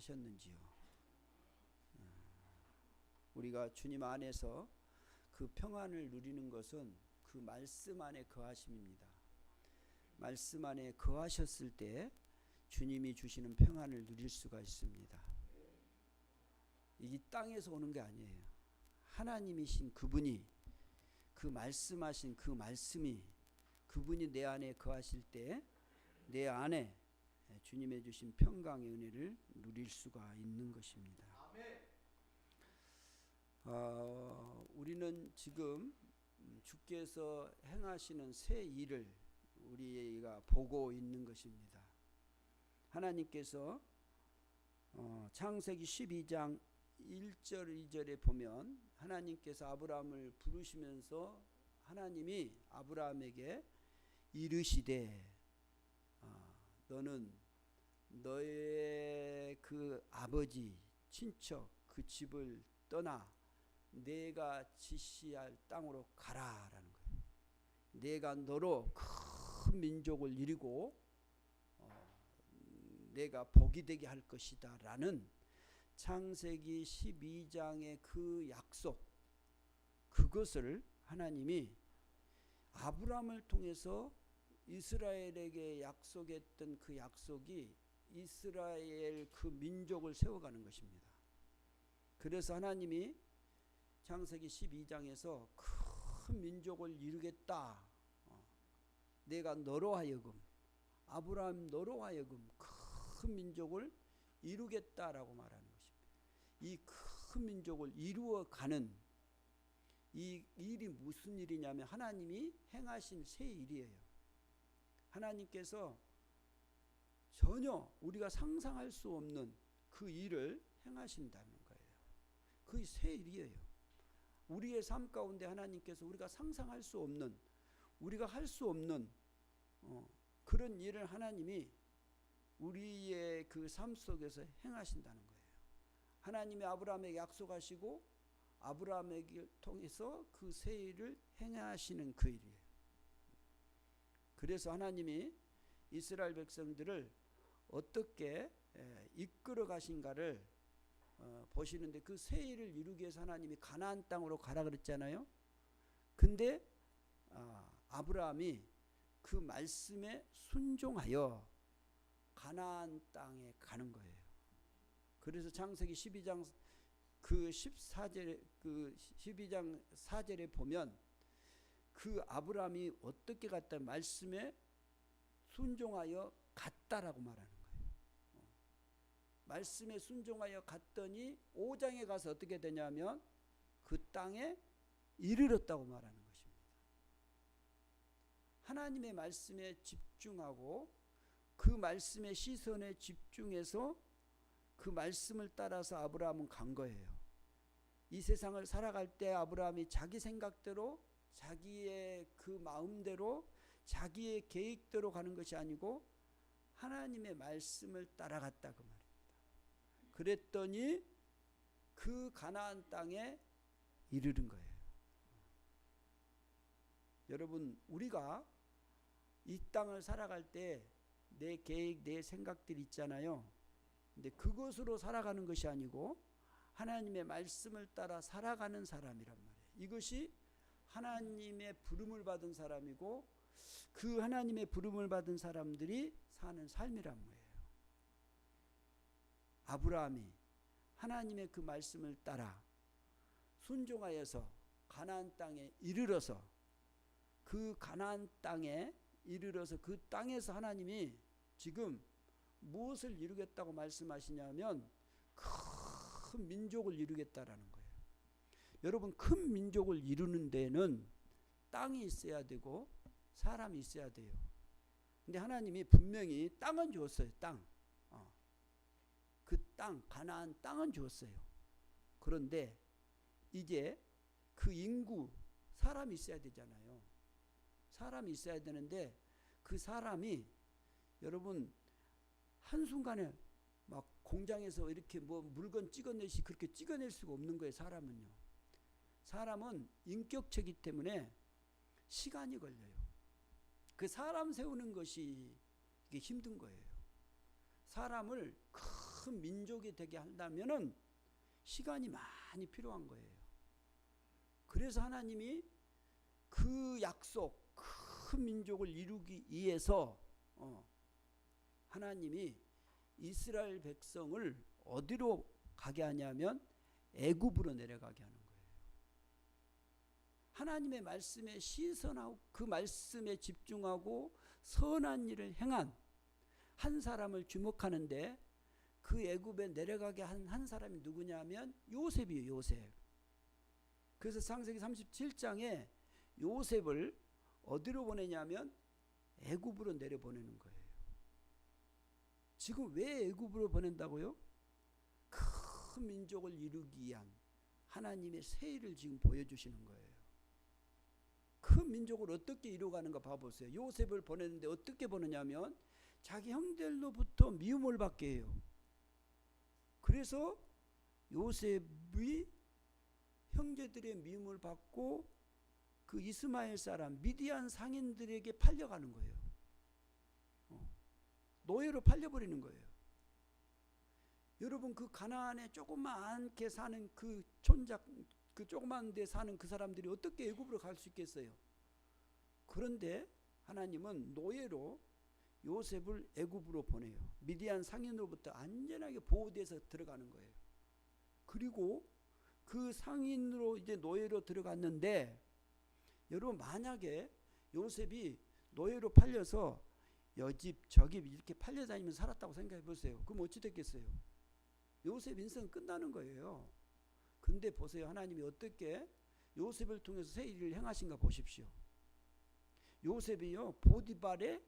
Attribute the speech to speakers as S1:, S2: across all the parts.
S1: 하셨는지요? 우리가 주님 안에서 그 평안을 누리는 것은 그 말씀 안에 거하심입니다. 말씀 안에 거하셨을 때 주님이 주시는 평안을 누릴 수가 있습니다. 이 땅에서 오는 게 아니에요. 하나님이신 그분이, 그 말씀하신 그 말씀이, 그분이 내 안에 거하실 때 내 안에 주님의 주신 평강의 은혜를 누릴 수가 있는 것입니다. 우리는 지금 주께서 행하시는 새 일을 우리가 보고 있는 것입니다. 하나님께서 창세기 12장 1절 2절에 보면 하나님께서 아브라함을 부르시면서 하나님이 아브라함에게 이르시되 너는 너의 그 아버지 친척 그 집을 떠나 내가 지시할 땅으로 가라라는 거예요. 내가 너로 큰 민족을 이루고 내가 복이 되게 할 것이다 라는 창세기 12장의 그 약속, 그것을 하나님이 아브라함을 통해서 이스라엘에게 약속했던 그 약속이 이스라엘 그 민족을 세워가는 것입니다. 그래서 하나님이 창세기 12장에서 큰 민족을 이루겠다, 내가 너로 하여금, 아브라함 너로 하여금 큰 민족을 이루겠다라고 말하는 것입니다. 이 큰 민족을 이루어가는 이 일이 무슨 일이냐면 하나님이 행하신 새 일이에요. 하나님께서 전혀 우리가 상상할 수 없는 그 일을 행하신다는 거예요. 그게 새 일이에요. 우리의 삶 가운데 하나님께서 우리가 상상할 수 없는, 우리가 할 수 없는 그런 일을 하나님이 우리의 그 삶 속에서 행하신다는 거예요. 하나님이 아브라함에게 약속하시고 아브라함에게 통해서 그 새 일을 행하시는 그 일이에요. 그래서 하나님이 이스라엘 백성들을 어떻게 이끌어 가신가를 보시는데 그 새 일을 이루기 위해서 하나님이 가나안 땅으로 가라 그랬잖아요. 근데 아브라함이 그 말씀에 순종하여 가나안 땅에 가는 거예요. 그래서 창세기 12장 그 14절 그 12장 4절에 보면 그 아브라함이 어떻게 갔다 말씀에 순종하여 갔다라고 말하는 거예요. 말씀에 순종하여 갔더니 5장에 가서 어떻게 되냐면 그 땅에 이르렀다고 말하는 것입니다. 하나님의 말씀에 집중하고 그 말씀의 시선에 집중해서 그 말씀을 따라서 아브라함은 간 거예요. 이 세상을 살아갈 때 아브라함이 자기 생각대로, 자기의 그 마음대로, 자기의 계획대로 가는 것이 아니고 하나님의 말씀을 따라갔다 그 말입니다. 그랬더니 그 가나안 땅에 이르는 거예요. 여러분, 우리가 이 땅을 살아갈 때 내 계획, 내 생각들이 있잖아요. 근데 그것으로 살아가는 것이 아니고 하나님의 말씀을 따라 살아가는 사람이란 말이에요. 이것이 하나님의 부름을 받은 사람이고 그 하나님의 부름을 받은 사람들이 사는 삶이란 거예요. 아브라함이 하나님의 그 말씀을 따라 순종하여서 가나안 땅에 이르러서 그 가나안 땅에 이르러서 그 땅에서 하나님이 지금 무엇을 이루겠다고 말씀하시냐면 큰 민족을 이루겠다라는 거예요. 여러분, 큰 민족을 이루는 데는 땅이 있어야 되고 사람이 있어야 돼요. 근데 하나님이 분명히 땅은 주었어요. 땅. 그 땅, 가나안 땅은 주었어요. 그런데 이제 그 인구, 사람이 있어야 되잖아요. 사람이 있어야 되는데 그 사람이 여러분 한순간에 막 공장에서 이렇게 뭐 물건 찍어내시 그렇게 찍어낼 수가 없는 거예요. 사람은요. 사람은 인격체이기 때문에 시간이 걸려요. 그 사람 세우는 것이 이게 힘든 거예요. 사람을 큰 민족이 되게 한다면은 시간이 많이 필요한 거예요. 그래서 하나님이 그 약속, 큰 민족을 이루기 위해서 하나님이 이스라엘 백성을 어디로 가게 하냐면 애굽으로 내려가게 하는 거예요. 하나님의 말씀에 시선하고 그 말씀에 집중하고 선한 일을 행한 한 사람을 주목하는데 그 애굽에 내려가게 한 사람이 누구냐면 요셉이에요. 요셉. 그래서 창세기 37장에 요셉을 어디로 보내냐면 애굽으로 내려보내는 거예요. 지금 왜 애굽으로 보낸다고요? 큰 민족을 이루기 위한 하나님의 세일을 지금 보여주시는 거예요. 큰 민족을 어떻게 이루어가는가 봐보세요. 요셉을 보내는데 어떻게 보내냐면 자기 형들로부터 미움을 받게 해요. 그래서 요셉이 형제들의 미움을 받고 그 이스마엘 사람 미디안 상인들에게 팔려가는 거예요. 노예로 팔려버리는 거예요. 여러분 그 가나안에 조그맣게 사는 그 촌작 그 조그만 데 사는 그 사람들이 어떻게 애굽으로 갈 수 있겠어요? 그런데 하나님은 노예로 요셉을 애굽으로 보내요. 미디안 상인으로부터 안전하게 보호돼서 들어가는 거예요. 그리고 그 상인으로 이제 노예로 들어갔는데 여러분 만약에 요셉이 노예로 팔려서 여집 저집 이렇게 팔려다니면서 살았다고 생각해 보세요. 그럼 어찌 됐겠어요? 요셉 인생은 끝나는 거예요. 근데 보세요. 하나님이 어떻게 요셉을 통해서 새 일을 행하신가 보십시오. 요셉이요 보디발의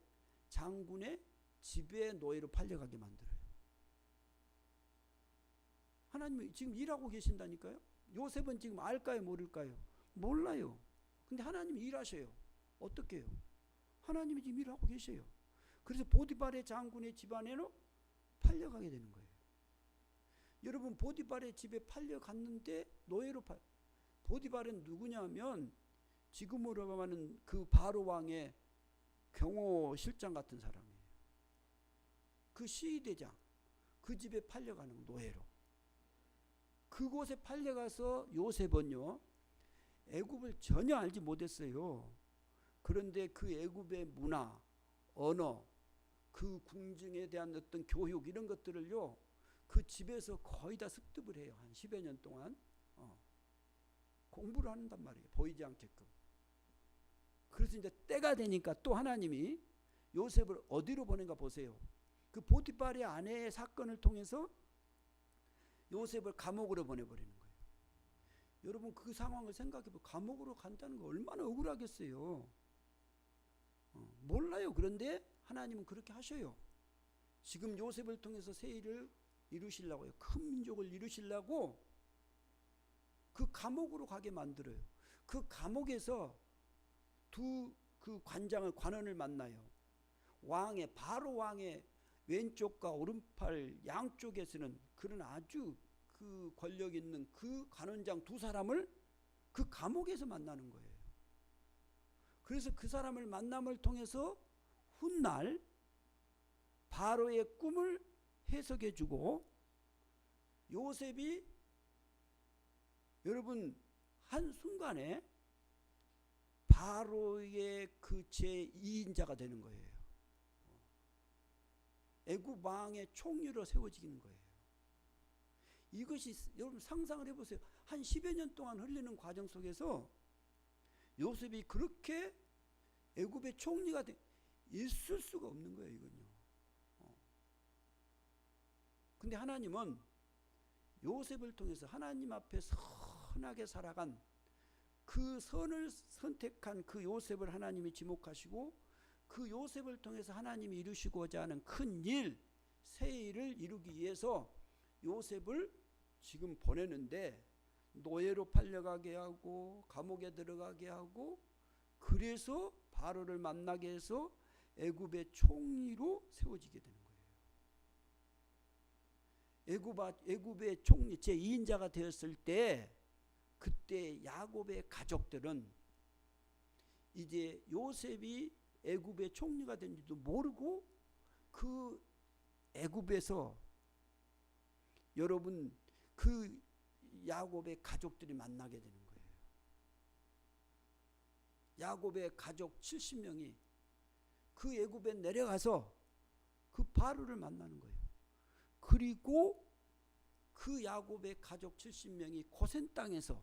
S1: 장군의 집에 노예로 팔려가게 만들어요. 하나님이 지금 일하고 계신다니까요. 요셉은 지금 알까요 모를까요? 몰라요. 근데 하나님이 일하셔요. 어떻게 해요? 하나님이 지금 일하고 계셔요. 그래서 보디발의 장군의 집안에는 팔려가게 되는 거예요. 여러분 보디발의 집에 팔려갔는데 노예로 보디발은 누구냐면 지금으로 말하면 그 바로 왕의 경호 실장 같은 사람이에요. 그 시위대장 그 집에 팔려가는 노예로. 그곳에 팔려가서 요셉은요 애굽을 전혀 알지 못했어요. 그런데 그 애굽의 문화, 언어, 그 궁중에 대한 어떤 교육 이런 것들을요 그 집에서 거의 다 습득을 해요. 한 10여 년 동안 공부를 한단 말이에요. 보이지 않게끔. 그래서 이제 때가 되니까 또 하나님이 요셉을 어디로 보낸가 보세요. 그 보디발의 아내의 사건을 통해서 요셉을 감옥으로 보내버리는 거예요. 여러분 그 상황을 생각해보면 감옥으로 간다는 거 얼마나 억울하겠어요. 몰라요. 그런데 하나님은 그렇게 하셔요. 지금 요셉을 통해서 새 일을 이루시려고요. 큰 민족을 이루시려고 그 감옥으로 가게 만들어요. 그 감옥에서 그 관원을 만나요. 왕의 바로 왕의 왼쪽과 오른팔 양쪽에서는 그런 아주 그 권력 있는 그 관원장 두 사람을 그 감옥에서 만나는 거예요. 그래서 그 사람을 만남을 통해서 훗날 바로의 꿈을 해석해 주고 요셉이 여러분 한순간에 바로의 그 제2인자가 되는 거예요. 애굽 왕의 총리로 세워지는 거예요. 이것이 여러분 상상을 해보세요. 한 10여 년 동안 흘리는 과정 속에서 요셉이 그렇게 애굽의 총리가 있을 수가 없는 거예요. 이건요. 근데 하나님은 요셉을 통해서 하나님 앞에 선하게 살아간 그 선을 선택한 그 요셉을 하나님이 지목하시고 그 요셉을 통해서 하나님이 이루시고자 하는 큰 일, 새 일을 이루기 위해서 요셉을 지금 보내는데 노예로 팔려가게 하고 감옥에 들어가게 하고 그래서 바로를 만나게 해서 애굽의 총리로 세워지게 되는 거예요. 애굽의 총리 제2인자가 되었을 때 그때 야곱의 가족들은 이제 요셉이 애굽의 총리가 된지도 모르고 그 애굽에서 여러분 그 야곱의 가족들이 만나게 되는 거예요. 야곱의 가족 70명이 그 애굽에 내려가서 그 바로를 만나는 거예요. 그리고 그 야곱의 가족 70명이 고센 땅에서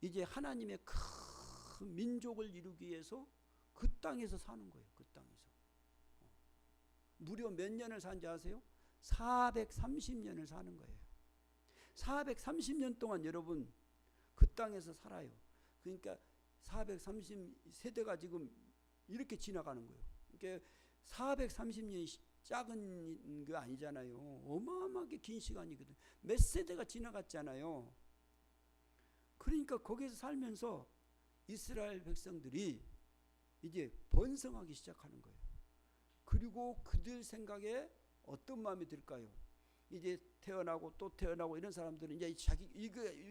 S1: 이제 하나님의 큰 민족을 이루기 위해서 그 땅에서 사는 거예요. 그 땅에서. 무려 몇 년을 산지 아세요? 430년을 사는 거예요. 430년 동안 여러분 그 땅에서 살아요. 그러니까 430세대가 지금 이렇게 지나가는 거예요. 그러니까 430년이 작은 거 아니잖아요. 어마어마하게 긴 시간이거든. 몇 세대가 지나갔잖아요. 그러니까 거기서 살면서 이스라엘 백성들이 이제 번성하기 시작하는 거예요. 그리고 그들 생각에 어떤 마음이 들까요? 이제 태어나고 또 태어나고 이런 사람들은 이제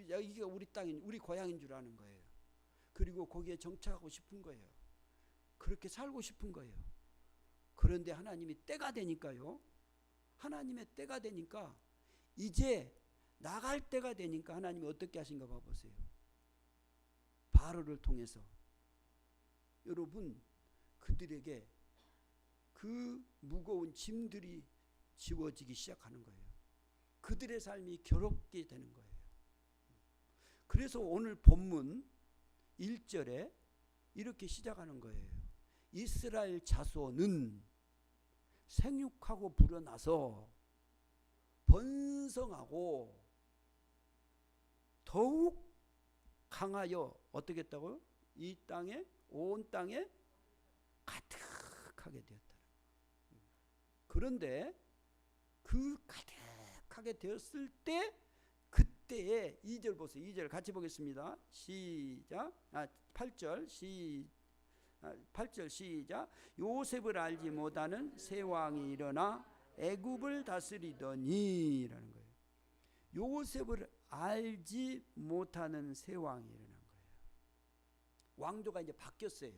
S1: 여기가 우리 땅인, 우리 고향인 줄 아는 거예요. 그리고 거기에 정착하고 싶은 거예요. 그렇게 살고 싶은 거예요. 그런데 하나님이 때가 되니까요. 하나님의 때가 되니까 이제 나갈 때가 되니까 하나님이 어떻게 하신가 봐보세요. 바로를 통해서 여러분 그들에게 그 무거운 짐들이 지워지기 시작하는 거예요. 그들의 삶이 괴롭게 되는 거예요. 그래서 오늘 본문 1절에 이렇게 시작하는 거예요. 이스라엘 자손은 생육하고 불어나서 번성하고 더욱 강하여 어떻게 했다고요? 이 땅에 온 땅에 가득하게 되었다. 그런데 그 가득하게 되었을 때 그때의 2절 보세요. 2절 같이 보겠습니다. 시작. 8절 8절 시작. 요셉을 알지 못하는 새 왕이 일어나 애굽을 다스리더니 라는 거예요. 요셉을 알지 못하는 새 왕이 일어난 거예요. 왕조가 이제 바뀌었어요.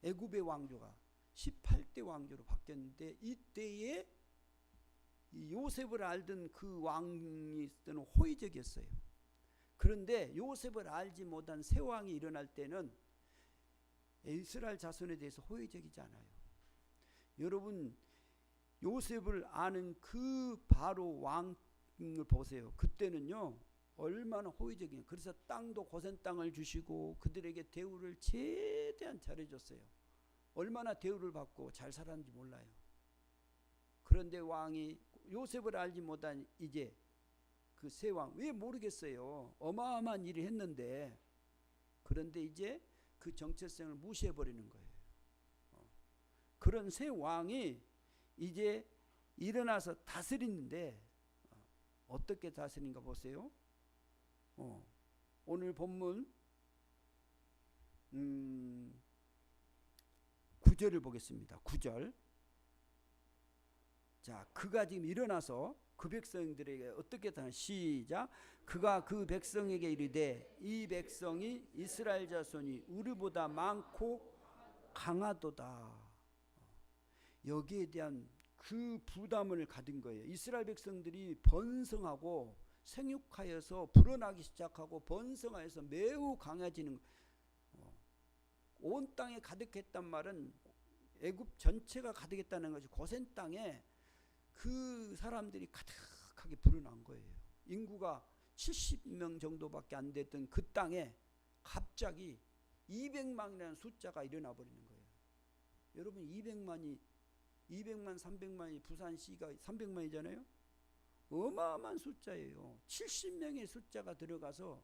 S1: 애굽의 왕조가 18대 왕조로 바뀌었는데 이때에 요셉을 알던 그 왕이 때는 호의적이었어요. 그런데 요셉을 알지 못한 새 왕이 일어날 때는 이스라엘 자손에 대해서 호의적이지 않아요. 여러분 요셉을 아는 그 바로 왕을 보세요. 그때는요 얼마나 호의적이에요. 그래서 땅도 고센 땅을 주시고 그들에게 대우를 최대한 잘해줬어요. 얼마나 대우를 받고 잘 살았는지 몰라요. 그런데 왕이 요셉을 알지 못한 이제 그 새 왕, 왜 모르겠어요. 어마어마한 일을 했는데 그런데 이제 그 정체성을 무시해버리는 거예요. 그런 새 왕이 이제 일어나서 다스리는데 어떻게 다스리는가 보세요. 오늘 본문 9절을 보겠습니다. 9절. 자, 그가 지금 일어나서 그 백성들에게 어떻게 하나 시작. 그가 그 백성에게 이르되 이 백성이 이스라엘 자손이 우리보다 많고 강하도다. 여기에 대한 그 부담을 가진 거예요. 이스라엘 백성들이 번성하고 생육하여서 불어나기 시작하고 번성하여서 매우 강해지는 온 땅에 가득했단 말은 애굽 전체가 가득했다는 것이 고센 땅에 그 사람들이 가득하게 불어난 거예요. 인구가 70명 정도밖에 안 됐던 그 땅에 갑자기 200만이라는 숫자가 일어나 버리는 거예요. 여러분 200만 300만이 부산시가 300만이잖아요. 어마어마한 숫자예요. 70명의 숫자가 들어가서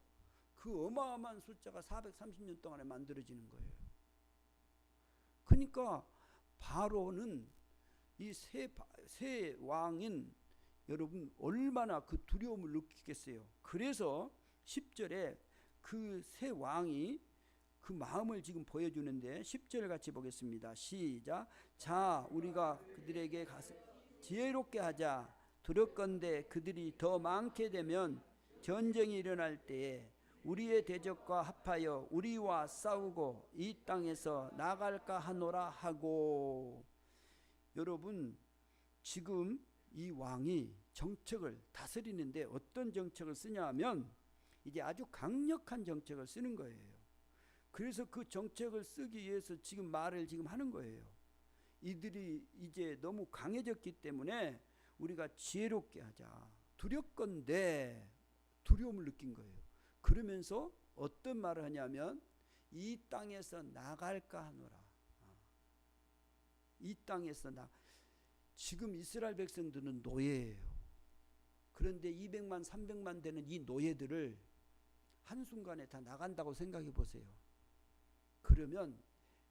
S1: 그 어마어마한 숫자가 430년 동안에 만들어지는 거예요. 그러니까 바로는 이 새 왕인 여러분 얼마나 그 두려움을 느끼겠어요. 그래서 10절에 그 새 왕이 그 마음을 지금 보여주는데 10절 같이 보겠습니다. 시작. 자, 우리가 그들에게 가서 지혜롭게 하자. 두렵건대 그들이 더 많게 되면 전쟁이 일어날 때에 우리의 대적과 합하여 우리와 싸우고 이 땅에서 나갈까 하노라 하고. 여러분 지금 이 왕이 정책을 다스리는데 어떤 정책을 쓰냐 하면 이제 아주 강력한 정책을 쓰는 거예요. 그래서 그 정책을 쓰기 위해서 지금 말을 지금 하는 거예요. 이들이 이제 너무 강해졌기 때문에 우리가 지혜롭게 하자. 두렵건대 두려움을 느낀 거예요. 그러면서 어떤 말을 하냐면 이 땅에서 나갈까 하노라. 이 땅에서 지금 이스라엘 백성들은 노예예요. 그런데 200만 300만 되는 이 노예들을 한순간에 다 나간다고 생각해 보세요. 그러면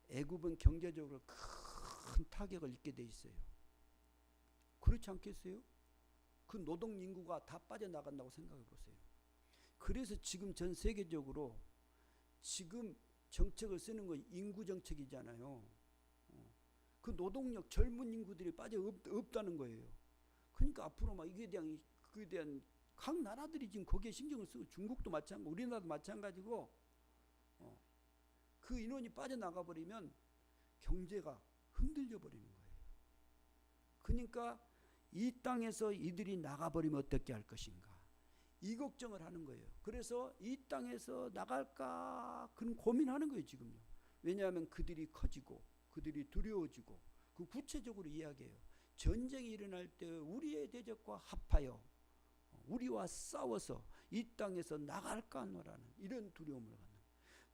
S1: 애굽은 경제적으로 큰 타격을 입게 돼 있어요. 그렇지 않겠어요? 그 노동 인구가 다 빠져나간다고 생각해 보세요. 그래서 지금 전 세계적으로 지금 정책을 쓰는 건 인구 정책이잖아요. 그 노동력 젊은 인구들이 빠져 없다는 거예요. 그러니까 앞으로 막 이게 그에 대한 각 나라들이 지금 거기에 신경을 쓰고 중국도 마찬가지고 우리나라도 마찬가지고 그 인원이 빠져나가 버리면 경제가 흔들려 버리는 거예요. 그러니까 이 땅에서 이들이 나가버리면 어떻게 할 것인가 이 걱정을 하는 거예요. 그래서 이 땅에서 나갈까 그런 고민하는 거예요 지금요. 왜냐하면 그들이 커지고 그들이 두려워지고 그 구체적으로 이야기해요. 전쟁이 일어날 때 우리의 대적과 합하여 우리와 싸워서 이 땅에서 나갈까 하노라는 이런 두려움을 갖는 거예요.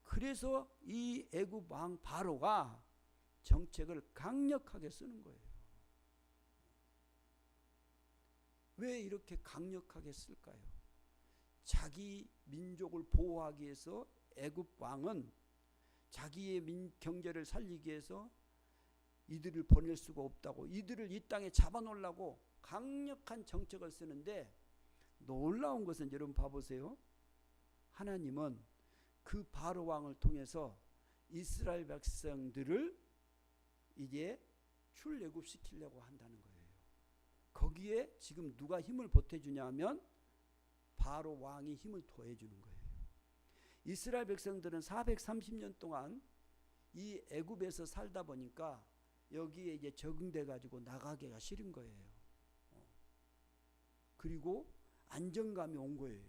S1: 그래서 이 애굽 왕 바로가 정책을 강력하게 쓰는 거예요. 왜 이렇게 강력하게 쓸까요? 자기 민족을 보호하기 위해서 애굽 왕은 자기의 경제를 살리기 위해서 이들을 보낼 수가 없다고 이들을 이 땅에 잡아놓으려고 강력한 정책을 쓰는데 놀라운 것은 여러분 봐보세요. 하나님은 그 바로 왕을 통해서 이스라엘 백성들을 이제 출애굽시키려고 한다는 거예요. 거기에 지금 누가 힘을 보태주냐 하면 바로 왕이 힘을 더해주는 거예요. 이스라엘 백성들은 430년 동안 이 애굽에서 살다 보니까 여기에 이제 적응돼 가지고 나가기가 싫은 거예요. 그리고 안정감이 온 거예요.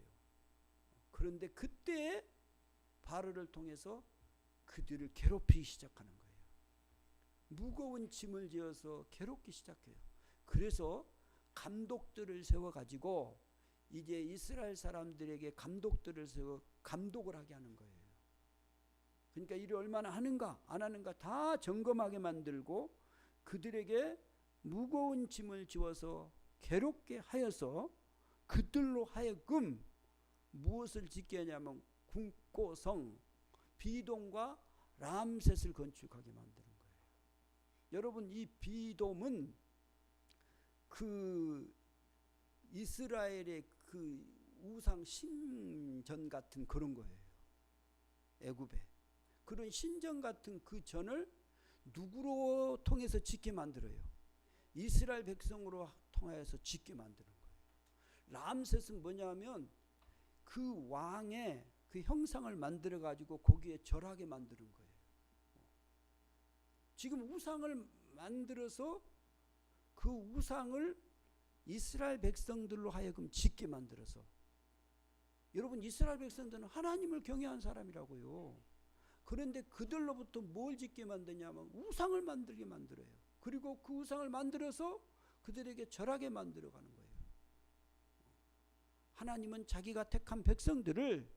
S1: 그런데 그때 바로를 통해서 그들을 괴롭히기 시작하는 거예요. 무거운 짐을 지어서 괴롭기 시작해요. 그래서 감독들을 세워가지고 이제 이스라엘 사람들에게 감독들을 세워 감독을 하게 하는 거예요. 그러니까 일을 얼마나 하는가 안 하는가 다 점검하게 만들고 그들에게 무거운 짐을 지워서 괴롭게 하여서 그들로 하여금 무엇을 짓게 하냐면 굶고 성 비돔과 람셋을 건축하게 만드는 거예요. 여러분 이 비돔은 그 이스라엘의 그 우상 신전 같은 그런 거예요. 애굽에 그런 신전 같은 그 전을 누구로 통해서 짓게 만들어요? 이스라엘 백성으로 통하여서 짓게 만드는 거예요. 람셋은 뭐냐면 그 왕의 그 형상을 만들어 가지고 거기에 절하게 만드는 거예요. 지금 우상을 만들어서 그 우상을 이스라엘 백성들로 하여금 짓게 만들어서 여러분 이스라엘 백성들은 하나님을 경외한 사람이라고요. 그런데 그들로부터 뭘 짓게 만드냐면 우상을 만들게 만들어요. 그리고 그 우상을 만들어서 그들에게 절하게 만들어가는 거예요. 하나님은 자기가 택한 백성들을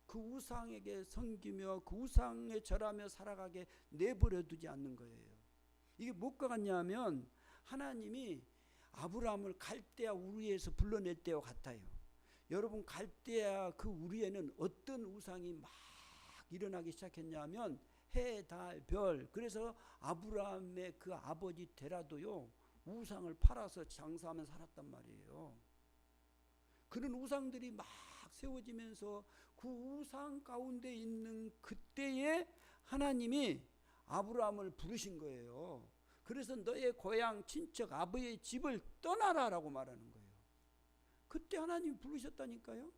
S1: 그 우상에게 섬기며 그 우상에 절하며 살아가게 내버려 두지 않는 거예요. 이게 무엇과 같냐면 하나님이 아브라함을 갈대아 우르에서 불러낼 때와 같아요. 여러분 갈대아 그 우르에는 어떤 우상이 막 일어나기 시작했냐면 해, 달, 별. 그래서 아브라함의 그 아버지 데라도요 우상을 팔아서 장사하며 살았단 말이에요. 그런 우상들이 막 세워지면서 그 우상 가운데 있는 그때에 하나님이 아브라함을 부르신 거예요. 그래서 너의 고향 친척 아버지의 집을 떠나라라고 말하는 거예요. 그때 하나님이 부르셨다니까요.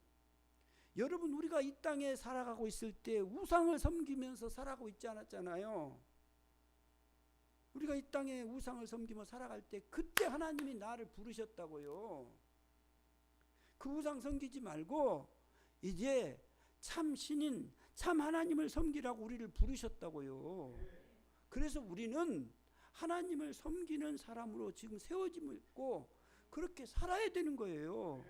S1: 여러분 우리가 이 땅에 살아가고 있을 때 우상을 섬기면서 살아가고 있지 않았잖아요. 우리가 이 땅에 우상을 섬기며 살아갈 때 그때 하나님이 나를 부르셨다고요. 그 우상 섬기지 말고 이제 참 신인 참 하나님을 섬기라고 우리를 부르셨다고요. 그래서 우리는 하나님을 섬기는 사람으로 지금 세워지고 그렇게 살아야 되는 거예요.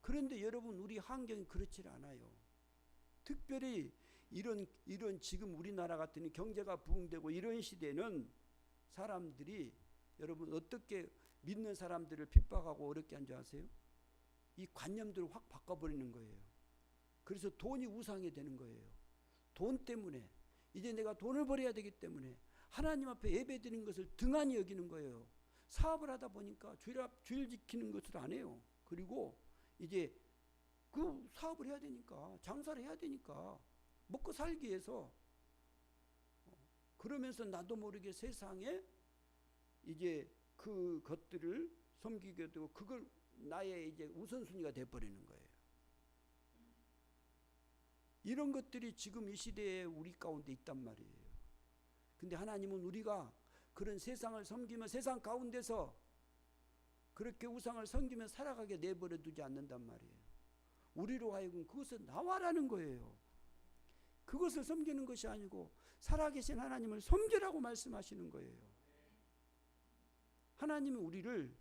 S1: 그런데 여러분, 우리 환경이 그렇지 않아요. 특별히 이런 지금 우리나라 같은 경제가 부흥되고 이런 시대는 사람들이, 여러분, 어떻게 믿는 사람들을 핍박하고 어렵게 한 줄 아세요? 이 관념들을 확 바꿔버리는 거예요. 그래서 돈이 우상이 되는 거예요. 돈 때문에 이제 내가 돈을 벌어야 되기 때문에 하나님 앞에 예배드리는 것을 등한히 여기는 거예요. 사업을 하다 보니까 주일 지키는 것을 안 해요. 그리고 이제 그 사업을 해야 되니까, 장사를 해야 되니까, 먹고 살기 위해서, 그러면서 나도 모르게 세상에 이제 그 것들을 섬기게 되고 그걸 나의 이제 우선순위가 돼버리는 거예요. 이런 것들이 지금 이 시대에 우리 가운데 있단 말이에요. 근데 하나님은 우리가 그런 세상을 섬기며 세상 가운데서 그렇게 우상을 섬기며 살아가게 내버려 두지 않는단 말이에요. 우리로 하여금 그것을 나와라는 거예요. 그것을 섬기는 것이 아니고 살아계신 하나님을 섬기라고 말씀하시는 거예요. 하나님이 우리를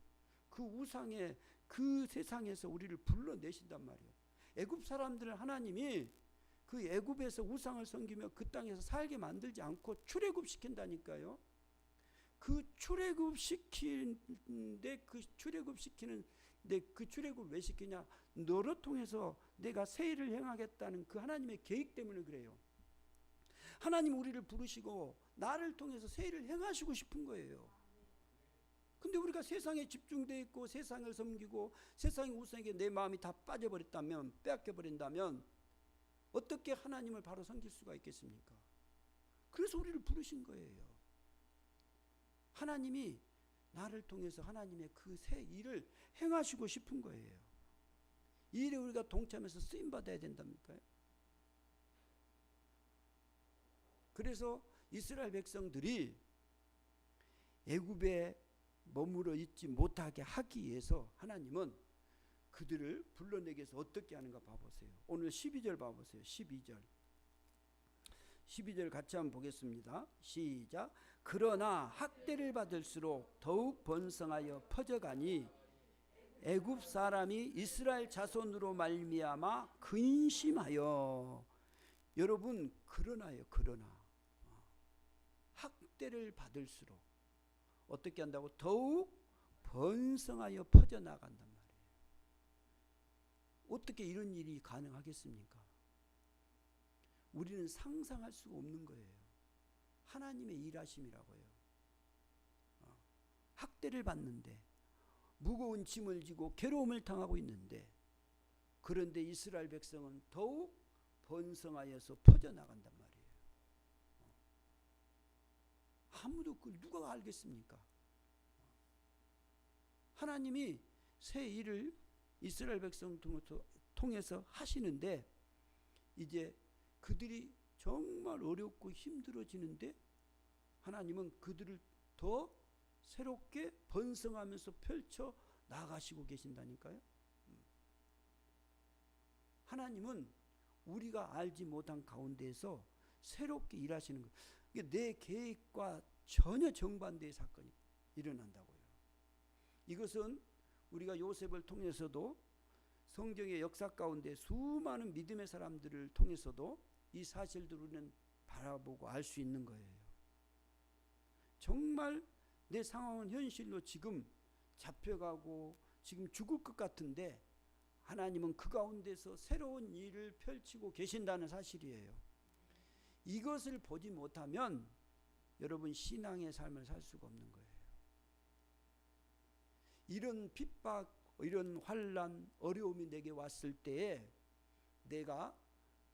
S1: 그 우상의 그 세상에서 우리를 불러내신단 말이에요. 애굽 사람들을 하나님이 그 애굽에서 우상을 섬기며 그 땅에서 살게 만들지 않고 출애굽시킨다니까요. 그 출애굽시키는데 그 출애굽을 왜 시키냐? 너를 통해서 내가 새 일을 행하겠다는 그 하나님의 계획 때문에 그래요. 하나님 우리를 부르시고 나를 통해서 새 일을 행하시고 싶은 거예요. 근데 우리가 세상에 집중되어 있고 세상을 섬기고 세상의 우상에게 내 마음이 다 빠져버렸다면, 빼앗겨버린다면 어떻게 하나님을 바로 섬길 수가 있겠습니까? 그래서 우리를 부르신 거예요. 하나님이 나를 통해서 하나님의 그 새 일을 행하시고 싶은 거예요. 이 일에 우리가 동참해서 쓰임받아야 된답니까요? 그래서 이스라엘 백성들이 애굽에 머물러 있지 못하게 하기 위해서 하나님은 그들을 불러내기 위해서 어떻게 하는가 봐보세요. 오늘 12절 봐보세요. 12절 같이 한번 보겠습니다. 시작. 그러나 학대를 받을수록 더욱 번성하여 퍼져가니 애굽 사람이 이스라엘 자손으로 말미암아 근심하여. 여러분, 그러나요. 그러나 학대를 받을수록 어떻게 한다고? 더욱 번성하여 퍼져나간단 말이에요. 어떻게 이런 일이 가능하겠습니까? 우리는 상상할 수가 없는 거예요. 하나님의 일하심이라고요. 학대를 받는데, 무거운 짐을 지고 괴로움을 당하고 있는데, 그런데 이스라엘 백성은 더욱 번성하여서 퍼져나간단 말이에요. 아무도 그걸 누가 알겠습니까? 하나님이 새 일을 이스라엘 백성 통해서 하시는데, 이제 그들이 정말 어렵고 힘들어지는데 하나님은 그들을 더 새롭게 번성하면서 펼쳐 나가시고 계신다니까요. 하나님은 우리가 알지 못한 가운데에서 새롭게 일하시는 거예요. 내 계획과 전혀 정반대의 사건이 일어난다고요. 이것은 우리가 요셉을 통해서도 성경의 역사 가운데 수많은 믿음의 사람들을 통해서도 이 사실들을 우리는 바라보고 알 수 있는 거예요. 정말 내 상황은 현실로 지금 잡혀가고 지금 죽을 것 같은데 하나님은 그 가운데서 새로운 일을 펼치고 계신다는 사실이에요. 이것을 보지 못하면 여러분 신앙의 삶을 살 수가 없는 거예요. 이런 핍박, 이런 환난, 어려움이 내게 왔을 때에 내가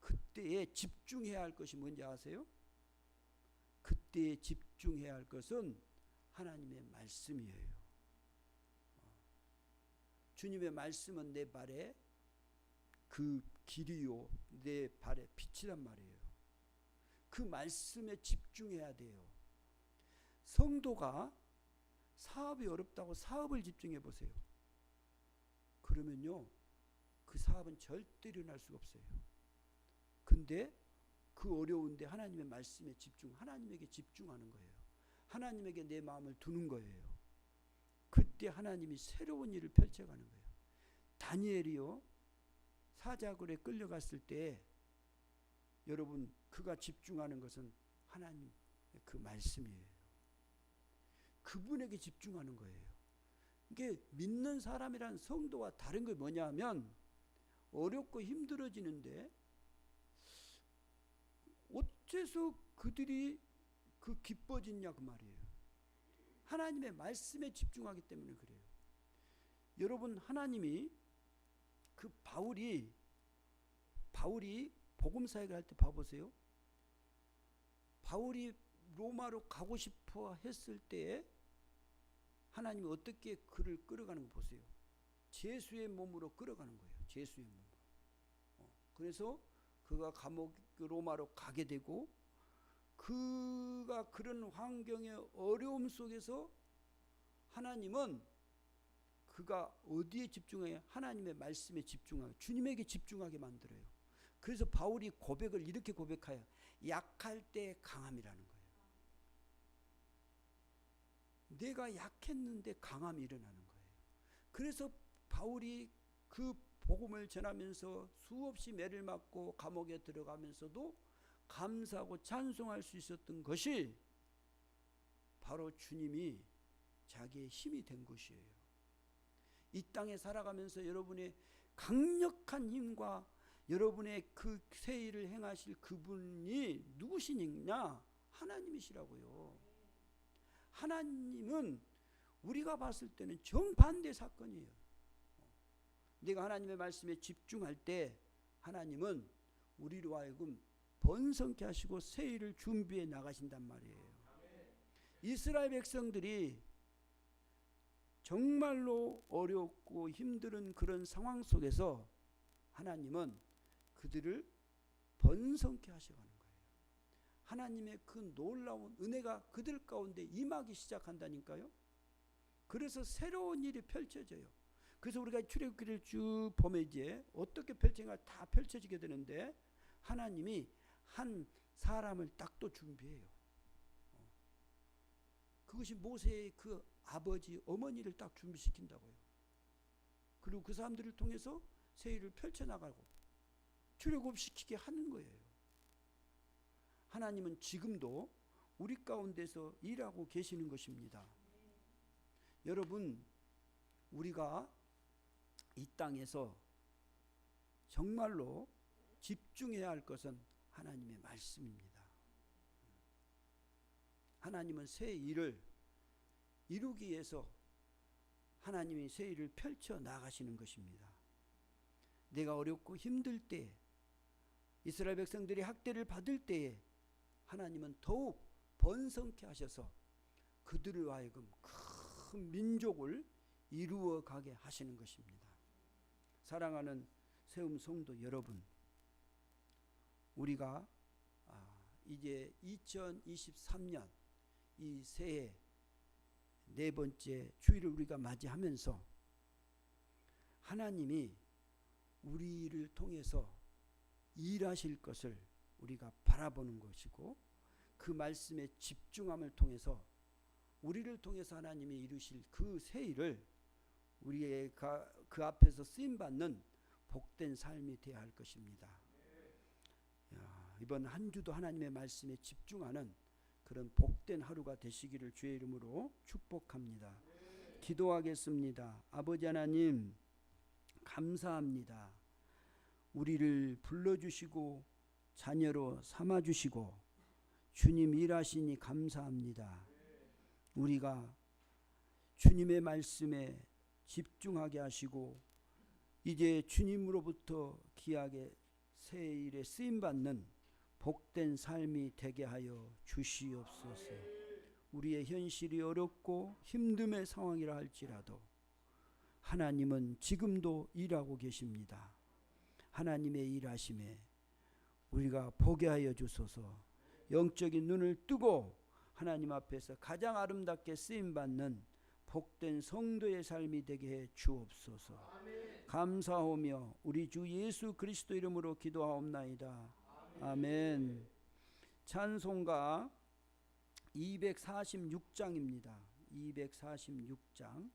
S1: 그때에 집중해야 할 것이 뭔지 아세요? 그때에 집중해야 할 것은 하나님의 말씀이에요. 주님의 말씀은 내 발에 그 길이요, 내 발에 빛이란 말이에요. 그 말씀에 집중해야 돼요. 성도가 사업이 어렵다고 사업을 집중해 보세요. 그러면요, 그 사업은 절대 일어날 수가 없어요. 근데 그 어려운데 하나님의 말씀에 하나님에게 집중하는 거예요. 하나님에게 내 마음을 두는 거예요. 그때 하나님이 새로운 일을 펼쳐가는 거예요. 다니엘이요, 사자굴에 끌려갔을 때 여러분, 그가 집중하는 것은 하나님 그 말씀이에요. 그분에게 집중하는 거예요. 이게 믿는 사람이란 성도와 다른 게 뭐냐면, 어렵고 힘들어지는데 어째서 그들이 그 기뻐지냐 그 말이에요. 하나님의 말씀에 집중하기 때문에 그래요. 여러분, 하나님이 그 바울이 복음사역을 할 때 봐보세요. 바울이 로마로 가고 싶어 했을 때 하나님이 어떻게 그를 끌어가는 거 보세요. 제수의 몸으로 끌어가는 거예요. 제수의 몸으로. 그래서 그가 로마로 가게 되고, 그가 그런 환경의 어려움 속에서 하나님은 그가 어디에 집중해요? 하나님의 말씀에 집중하게, 주님에게 집중하게 만들어요. 그래서 바울이 고백을 이렇게 고백해요. 약할 때 강함이라는 거예요. 내가 약했는데 강함이 일어나는 거예요. 그래서 바울이 그 복음을 전하면서 수없이 매를 맞고 감옥에 들어가면서도 감사하고 찬송할 수 있었던 것이 바로 주님이 자기의 힘이 된 것이에요. 이 땅에 살아가면서 여러분의 강력한 힘과 여러분의 그 새 일을 행하실 그분이 누구시냐? 하나님이시라고요. 하나님은 우리가 봤을 때는 정반대 사건이에요. 내가 하나님의 말씀에 집중할 때 하나님은 우리로 하여금 번성케 하시고 새 일을 준비해 나가신단 말이에요. 이스라엘 백성들이 정말로 어렵고 힘든 그런 상황 속에서 하나님은 그들을 번성케 하셔가는 거예요. 하나님의 그 놀라운 은혜가 그들 가운데 임하기 시작한다니까요. 그래서 새로운 일이 펼쳐져요. 그래서 우리가 출애굽기를 쭉 보면 이제 어떻게 펼쳐진가 다 펼쳐지게 되는데, 하나님이 한 사람을 딱 또 준비해요. 그것이 모세의 그 아버지 어머니를 딱 준비시킨다고요. 그리고 그 사람들을 통해서 새 일을 펼쳐나가고 출애굽시키게 하는 거예요. 하나님은 지금도 우리 가운데서 일하고 계시는 것입니다. 여러분, 우리가 이 땅에서 정말로 집중해야 할 것은 하나님의 말씀입니다. 하나님은 새 일을 이루기 위해서 하나님이 새 일을 펼쳐 나가시는 것입니다. 내가 어렵고 힘들 때, 이스라엘 백성들이 학대를 받을 때에 하나님은 더욱 번성케 하셔서 그들을 하여금 큰 민족을 이루어 가게 하시는 것입니다. 사랑하는 세움 성도 여러분, 우리가 이제 2023년 이 새해 네 번째 주일을 우리가 맞이하면서 하나님이 우리를 통해서 일하실 것을 우리가 바라보는 것이고, 그 말씀에 집중함을 통해서 우리를 통해서 하나님이 이루실 그 새 일을 우리의 그 앞에서 쓰임받는 복된 삶이 되어야 할 것입니다. 이번 한 주도 하나님의 말씀에 집중하는 그런 복된 하루가 되시기를 주의 이름으로 축복합니다. 기도하겠습니다. 아버지 하나님, 감사합니다. 우리를 불러주시고 자녀로 삼아주시고 주님 일하시니 감사합니다. 우리가 주님의 말씀에 집중하게 하시고 이제 주님으로부터 귀하게 새 일에 쓰임받는 복된 삶이 되게 하여 주시옵소서. 우리의 현실이 어렵고 힘듦의 상황이라 할지라도 하나님은 지금도 일하고 계십니다. 하나님의 일하심에 우리가 보게 하여 주소서. 영적인 눈을 뜨고 하나님 앞에서 가장 아름답게 쓰임받는 복된 성도의 삶이 되게 해 주옵소서. 감사하며 우리 주 예수 그리스도 이름으로 기도하옵나이다. 아멘. 찬송가 246장입니다. 246장